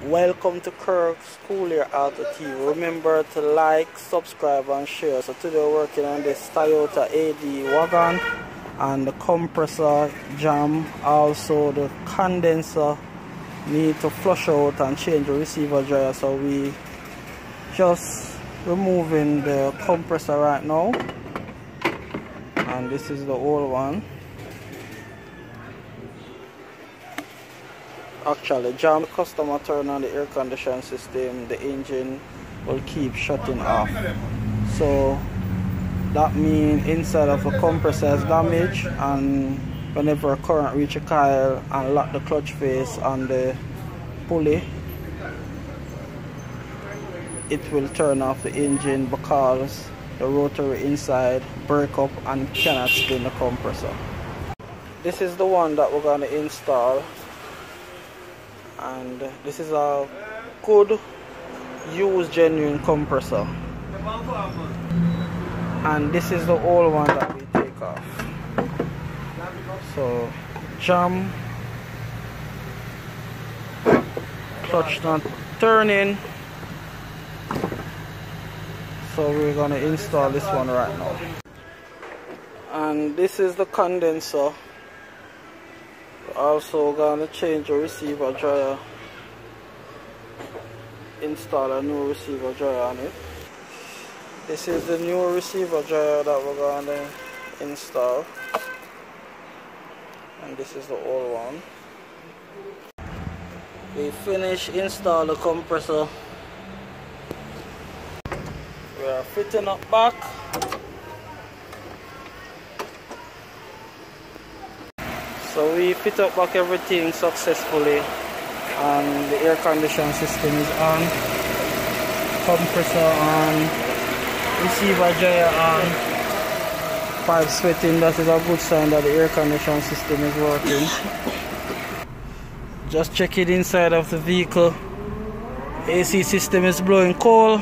Welcome to Kirk Auto TV. Remember to like, subscribe and share. So today we're working on this Toyota AD wagon and the compressor jam. Also the condenser need to flush out and change the receiver dryer. So we just removing the compressor right now. And this is the old one. Actually, jam, the customer turn on the air conditioning system, the engine will keep shutting off. So that means inside of the compressor is damaged, and whenever current reach a coil and lock the clutch face on the pulley, it will turn off the engine because the rotary inside break up and cannot spin the compressor. This is the one that we're going to install. And this is a good used genuine compressor, and this is the old one that we take off. So jam, clutch not turning, so we're gonna install this one right now. And this is the condenser. Also gonna change the receiver dryer, install a new receiver dryer on it. This is the new receiver dryer that we're gonna install, and this is the old one. We finished install the compressor. We are fitting up back. So we fit up back everything successfully, and the air conditioning system is on, compressor on, receiver dryer on, pipe sweating. That is a good sign that the air conditioning system is working. Just check it inside of the vehicle. AC system is blowing cold.